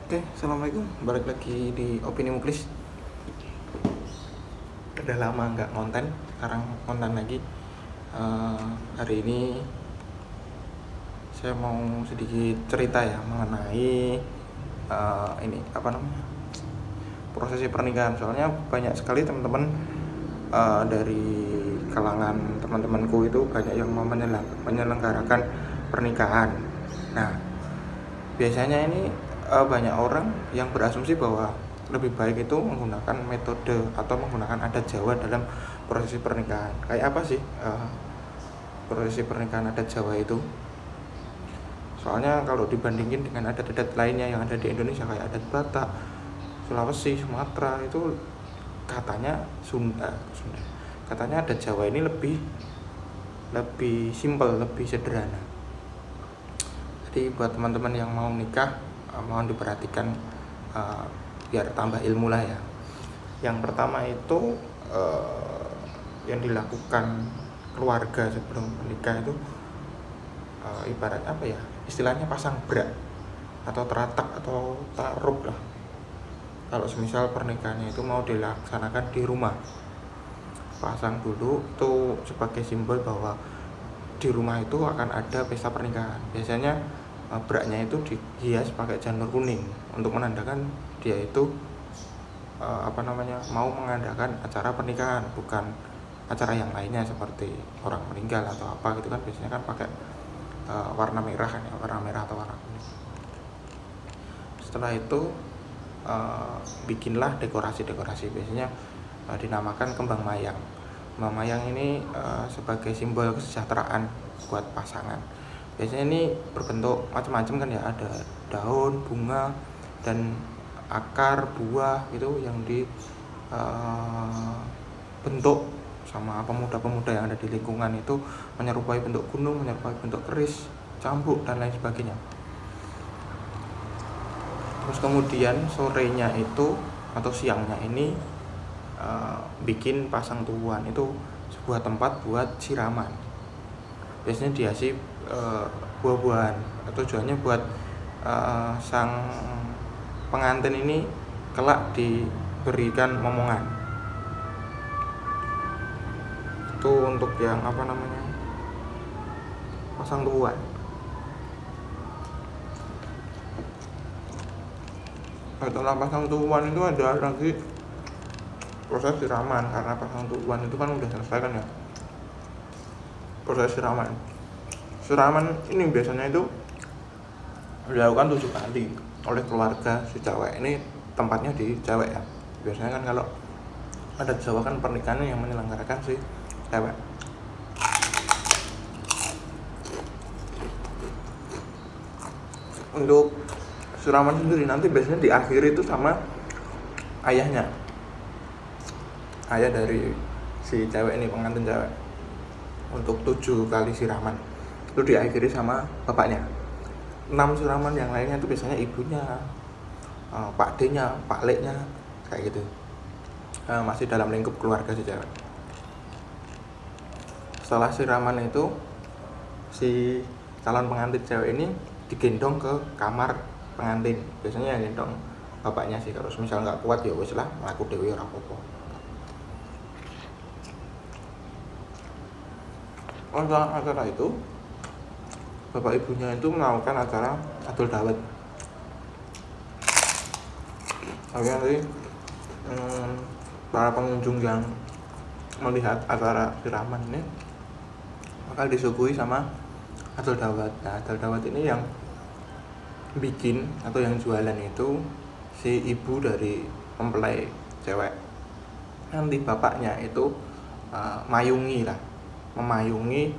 Oke, assalamualaikum. Balik lagi di Opini Muklis. Udah lama nggak konten, sekarang konten lagi. Hari ini saya mau sedikit cerita ya mengenai ini apa namanya prosesi pernikahan. Soalnya banyak sekali teman-teman dari kalangan teman-temanku itu banyak yang mau menyelenggarakan pernikahan. Nah, biasanya ini banyak orang yang berasumsi bahwa lebih baik itu menggunakan metode atau menggunakan adat Jawa dalam prosesi pernikahan. Kayak apa sih prosesi pernikahan adat Jawa itu? Soalnya kalau dibandingin dengan adat-adat lainnya yang ada di Indonesia kayak adat Batak, Sulawesi, Sumatera, itu katanya Sunda. Katanya adat Jawa ini lebih simpel, lebih sederhana. Jadi buat teman-teman yang mau nikah, mohon diperhatikan biar tambah ilmu lah ya. Yang pertama itu yang dilakukan keluarga sebelum menikah itu ibarat apa ya, istilahnya pasang brak atau teratak atau taruh lah. Kalau semisal pernikahannya itu mau dilaksanakan di rumah, pasang dulu itu sebagai simbol bahwa di rumah itu akan ada pesta pernikahan. Biasanya braknya itu dihias pakai janur kuning untuk menandakan dia itu mau mengadakan acara pernikahan, bukan acara yang lainnya seperti orang meninggal atau apa gitu kan. Biasanya kan pakai warna merah kan ya, warna merah atau warna kuning. Setelah itu bikinlah dekorasi. Biasanya dinamakan kembang mayang. Kembang mayang ini sebagai simbol kesejahteraan buat pasangan. Biasanya ini berbentuk macam-macam kan ya, ada daun, bunga, dan akar, buah itu yang dibentuk sama pemuda-pemuda yang ada di lingkungan itu, menyerupai bentuk gunung, menyerupai bentuk keris, cambuk, dan lain sebagainya. Terus kemudian sorenya itu atau siangnya ini bikin pasang tuan itu sebuah tempat buat siraman. Biasanya dihiasi buah-buahan, atau tujuannya buat sang pengantin ini kelak diberikan momongan. Itu untuk yang pasang tuan. Setelah pasang tuan itu ada lagi proses siraman, karena pasang tuan itu kan udah selesai kan ya, proses siraman ini biasanya itu dilakukan 7 kali oleh keluarga si cewek. Ini tempatnya di cewek ya. Biasanya kan kalau ada Jawa kan pernikahan yang menyelenggarakan si cewek. Untuk siraman sendiri nanti biasanya diakhiri itu sama ayahnya, ayah dari si cewek ini, pengantin cewek. Untuk 7 kali siraman itu diakhiri sama bapaknya. 6 siraman yang lainnya itu biasanya ibunya, pak D-nya, pak L-nya, kayak gitu. Masih dalam lingkup keluarga si cewek. Setelah siraman itu si calon pengantin cewek ini digendong ke kamar pengantin. Biasanya yang gendong bapaknya sih. Kalau misal nggak kuat ya wis lah, mlaku dhewe ora apa-apa. Setelah acara itu, bapak ibunya itu melakukan acara adol dawet. Nanti para pengunjung yang melihat acara siraman ini bakal disuguhi sama adol dawet. Nah, adol dawet ini yang bikin atau yang jualan itu si ibu dari mempelai cewek. Nanti bapaknya itu memayungi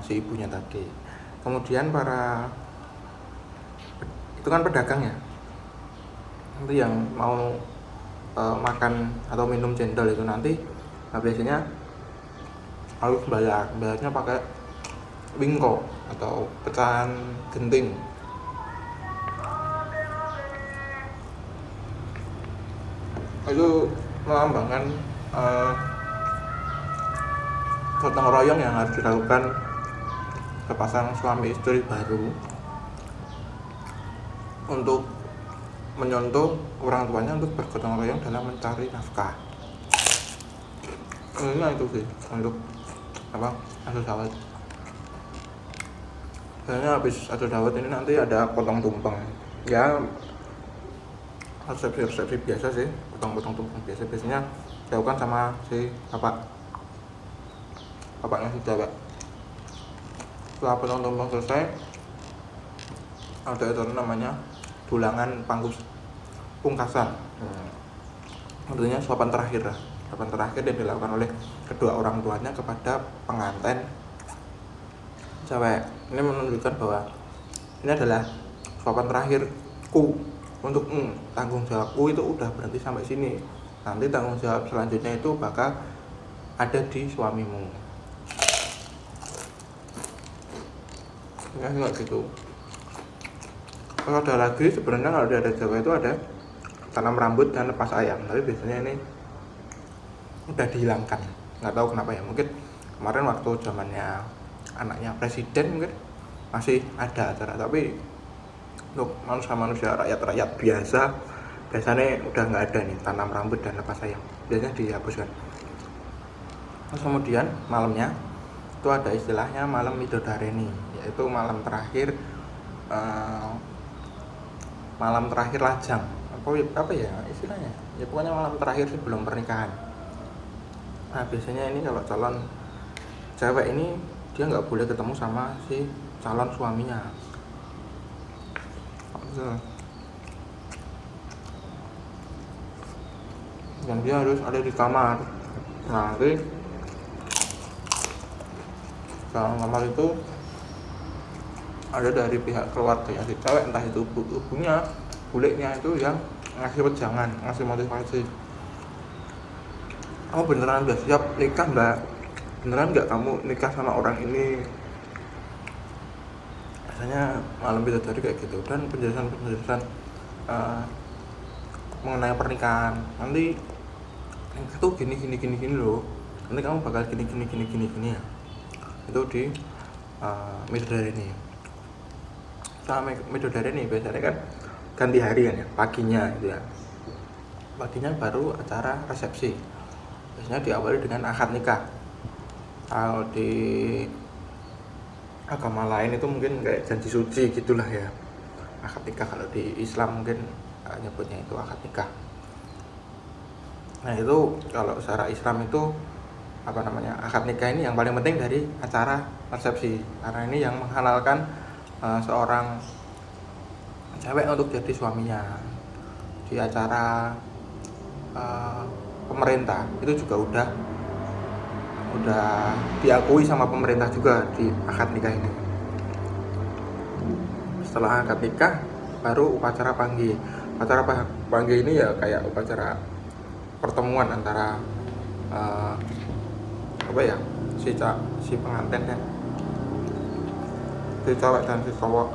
si ibunya tadi. Kemudian itu kan pedagang ya, nanti yang mau makan atau minum cendol itu nanti biasanya harus bayarnya pakai wingko atau pecahan genting. Itu melambangkan gotong royong yang harus dilakukan sepasang suami istri baru untuk menyontoh orang tuanya untuk bergotong royong dalam mencari nafkah. Ini itu sih untuk apa adu dawet. Biasanya habis adu dawet ini nanti ada potong tumpeng. Ya resepsi biasa sih, potong tumpeng biasa biasanya dilakukan sama si bapaknya si cewek. Setelah potong tumpeng selesai, ada itu namanya tulangan pungkasan. Tentunya suapan terakhir yang dilakukan oleh kedua orang tuanya kepada pengantin cewek. Ini menunjukkan bahwa ini adalah suapan terakhirku untukmu, tanggung jawabku itu udah berhenti sampai sini. Nanti tanggung jawab selanjutnya itu bakal ada di suamimu. Ya enggak gitu. Kalau ada lagi sebenarnya kalau ada Jawa itu ada tanam rambut dan lepas ayam, tapi biasanya ini udah dihilangkan. Nggak tahu kenapa ya, mungkin kemarin waktu zamannya anaknya presiden mungkin masih ada acara, tapi untuk manusia rakyat biasanya udah nggak ada nih tanam rambut dan lepas ayam, biasanya dihapuskan. Terus kemudian malamnya itu ada istilahnya malam Midodareni, yaitu malam terakhir lajang, apa ya istilahnya ya, pokoknya malam terakhir sebelum pernikahan. Nah biasanya ini kalau calon cewek ini dia nggak boleh ketemu sama si calon suaminya. Dan dia harus ada di kamar. Nah nanti dalam kamar itu ada dari pihak keluarga yang si cewek, entah itu ibunya, bulenya itu yang ngasih wejangan, ngasih motivasi. Kamu beneran udah siap nikah mbak? Beneran nggak kamu nikah sama orang ini? Biasanya malam Bidadari kayak gitu. Dan penjelasan mengenai pernikahan, nanti nikah tuh gini loh, nanti kamu bakal gini ya. Itu di Midodareni. Sama Midodareni biasanya kan ganti hari kan ya, paginya gitu ya. Paginya baru acara resepsi. Biasanya diawali dengan akad nikah. Kalau di agama lain itu mungkin kayak janji suci gitulah ya, akad nikah. Kalau di Islam mungkin nyebutnya itu akad nikah. Nah itu kalau secara Islam itu akad nikah ini yang paling penting dari acara resepsi, karena ini yang menghalalkan seorang cewek untuk jadi suaminya. Di acara pemerintah itu juga udah diakui sama pemerintah juga di akad nikah ini. Setelah akad nikah baru upacara panggih. Upacara panggih ini ya kayak upacara pertemuan antara si pengantin ya, si cewek dan si cowok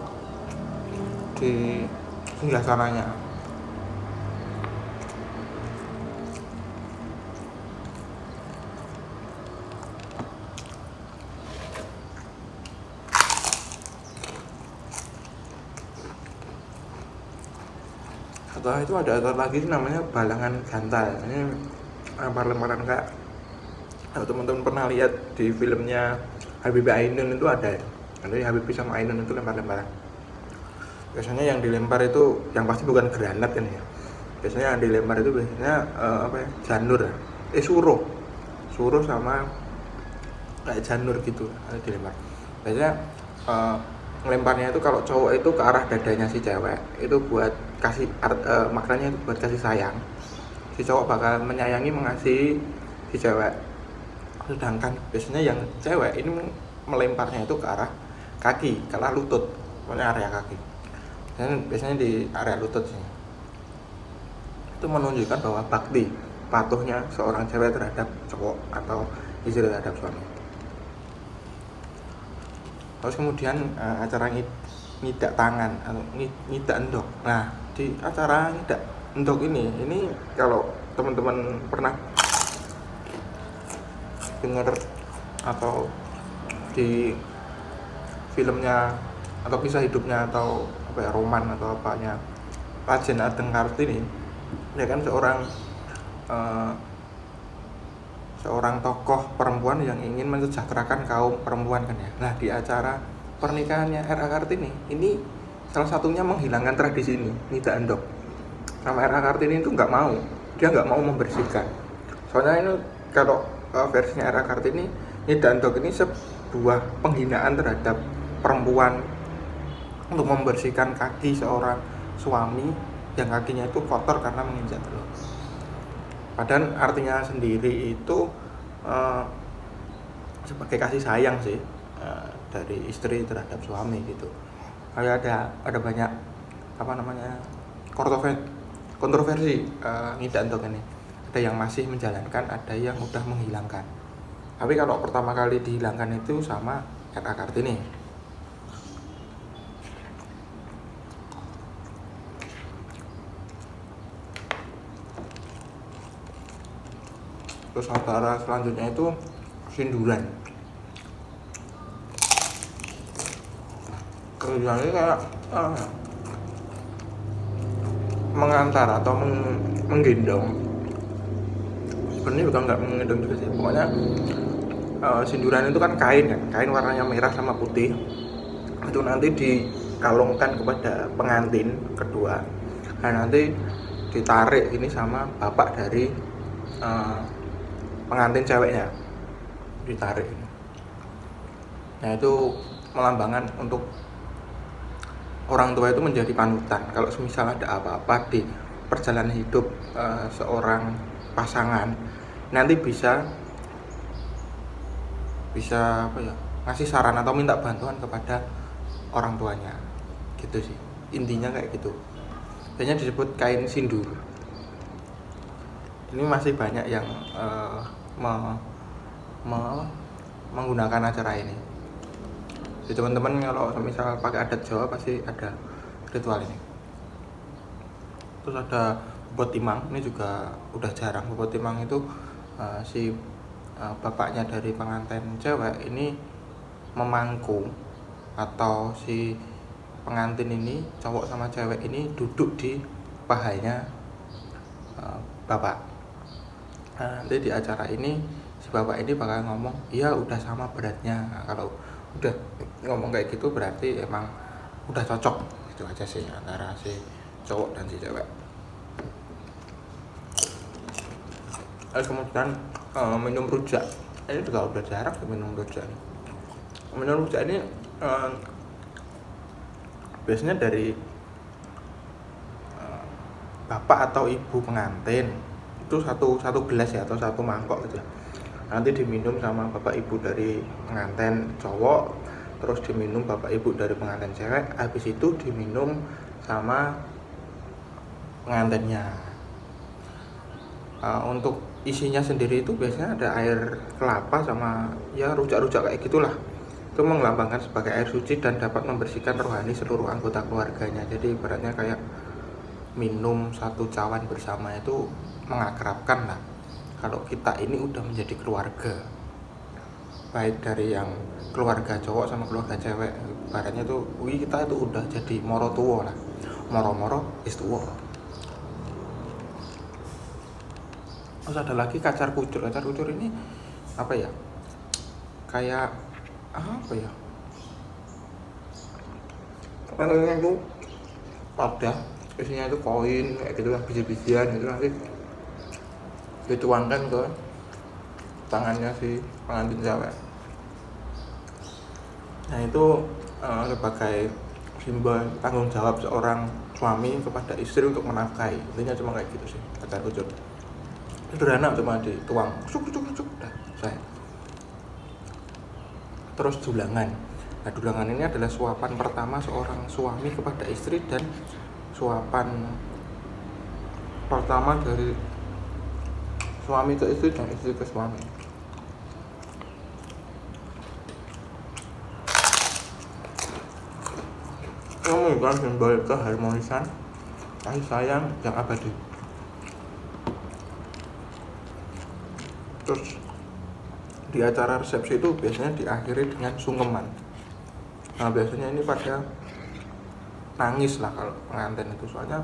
di singgasananya. Setelah itu ada acara lagi namanya balangan gantal. Ini lempar-lemparan kayak kalau teman-teman pernah lihat di filmnya Habibie Ainun itu ada ya. Nanti Habibie sama Ainun itu lempar-lemparan. Biasanya yang dilempar itu yang pasti bukan granat kan ya. Biasanya yang dilempar itu biasanya janur, suruh sama kayak janur gitu dilempar. Biasanya ngelemparnya itu kalau cowok itu ke arah dadanya si cewek, itu buat kasih maknanya itu buat kasih sayang. Si cowok bakal menyayangi, mengasihi si cewek. Sedangkan biasanya yang cewek ini melemparnya itu ke arah kaki, ke arah lutut, pokoknya area kaki. Dan biasanya di area lutut sih. Itu menunjukkan bahwa bakti, patuhnya seorang cewek terhadap cowok atau istri terhadap suami. Terus kemudian acara ngidak tangan atau ngidak endok. Nah di acara ngidak endok ini kalau teman-teman pernah dengar atau di filmnya atau kisah hidupnya atau roman atau apanya Raden Ajeng Kartini, dia kan seorang tokoh perempuan yang ingin mensejahterakan kaum perempuan kan ya. Nah, di acara pernikahannya R.A. Kartini ini salah satunya menghilangkan tradisi ini, Nida Endok. Sama R.A. Kartini itu dia nggak mau membersihkan. Soalnya ini kalau versinya R.A. Kartini, Nida Endok ini sebuah penghinaan terhadap perempuan untuk membersihkan kaki seorang suami yang kakinya itu kotor karena menginjak telur. Padahal artinya sendiri itu sebagai kasih sayang sih dari istri terhadap suami gitu. Kayak ada banyak kontroversi Nida Endok ini. Ada yang masih menjalankan, ada yang udah menghilangkan. Tapi kalau pertama kali dihilangkan itu sama R.A. Kartini. Terus acara selanjutnya itu sinduran. Sinduran ini kayak mengantar atau menggendong. Sebenarnya bukan nggak menggendong juga sih. Pokoknya sinduran itu kan kain warnanya merah sama putih. Itu nanti dikalungkan kepada pengantin kedua. Dan nanti ditarik ini sama bapak dari pengantin ceweknya, ditarik. Nah, itu melambangkan untuk orang tua itu menjadi panutan. Kalau semisal ada apa-apa di perjalanan hidup seorang pasangan, nanti bisa ngasih saran atau minta bantuan kepada orang tuanya, gitu sih intinya kayak gitu. Biasanya disebut kain sindur. Ini masih banyak yang menggunakan acara ini. Jadi teman-teman kalau misal pakai adat Jawa pasti ada ritual ini. Terus ada bobot timang, ini juga udah jarang. Bobot timang itu bapaknya dari pengantin cewek ini memangku, atau si pengantin ini cowok sama cewek ini duduk di pahanya bapak. Nah, nanti di acara ini si bapak ini bakal ngomong, iya udah sama beratnya. Nah, kalau udah ngomong kayak gitu berarti emang udah cocok. Itu aja sih antara si cowok dan si cewek. Kemudian minum rujak. Ini juga udah jarang minum rujak. Minum rujak ini biasanya dari bapak atau ibu pengantin. Itu satu gelas ya, atau satu mangkok gitu. Nanti diminum sama bapak ibu dari pengantin cowok, terus diminum bapak ibu dari pengantin cewek, habis itu diminum sama pengantinnya. Untuk isinya sendiri itu biasanya ada air kelapa sama ya rujak-rujak kayak gitulah. Itu melambangkan sebagai air suci dan dapat membersihkan rohani seluruh anggota keluarganya. Jadi ibaratnya kayak minum satu cawan bersama itu mengakrabkan lah. Kalau kita ini udah menjadi keluarga, baik dari yang keluarga cowok sama keluarga cewek, ibaratnya tuh kita itu udah jadi moro tuwo lah, moro-moro is tuwo. Terus ada lagi kacar kucur. Kacar kucur ini apa ya, kayak apa ya, namanya itu wadah, isinya itu koin kayak gitu lah, biji-bijian gitu, nanti dituangkan ke tangannya si pengantin cewek. Nah, itu sebagai simbol tanggung jawab seorang suami kepada istri untuk menafkahi. Intinya cuma kayak gitu sih kacar kucur. Sederhana, cuma dituang cuk udah selesai. Terus dulangan. Nah, dulangan ini adalah suapan pertama seorang suami kepada istri dan suapan pertama dari suami ke istri dan istri ke suami. Menunjukkan simbol keharmonisan kasih sayang yang abadi. Terus di acara resepsi itu biasanya diakhiri dengan sungkeman. Nah, biasanya ini pada nangis lah kalau pengantin itu, soalnya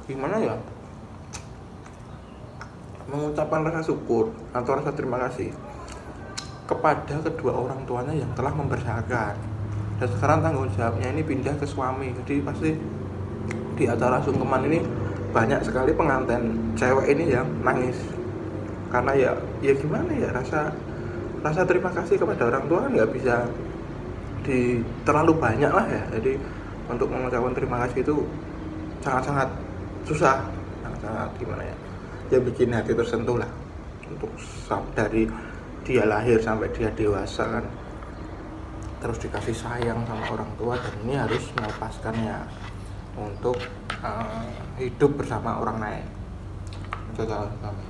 gimana ya, mengucapkan rasa syukur atau rasa terima kasih kepada kedua orang tuanya yang telah membesarkan. Dan sekarang tanggung jawabnya ini pindah ke suami. Jadi pasti di acara sungkeman ini banyak sekali pengantin cewek ini yang nangis karena ya gimana ya, rasa terima kasih kepada orang tua kan nggak bisa terlalu banyak lah ya. Jadi untuk mengucapkan terima kasih itu sangat-sangat susah, sangat gimana ya bikin hati tersentuh lah. Untuk dari dia lahir sampai dia dewasa kan terus dikasih sayang sama orang tua, dan ini harus melepaskannya untuk hidup bersama orang lain. Itu salah kami.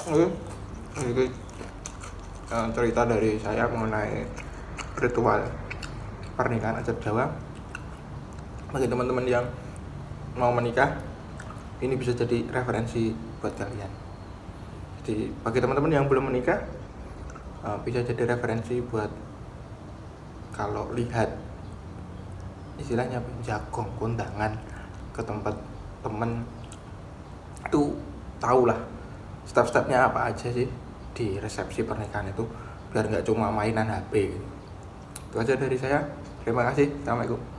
Oke, ini cerita dari saya mengenai ritual pernikahan adat Jawa. Bagi teman-teman yang mau menikah, ini bisa jadi referensi buat kalian. Jadi bagi teman-teman yang belum menikah, bisa jadi referensi buat kalau lihat istilahnya jagong kondangan ke tempat temen itu, tahulah step-stepnya apa aja sih di resepsi pernikahan itu, biar nggak cuma mainan HP gitu. Itu aja dari saya. Terima kasih. Assalamualaikum.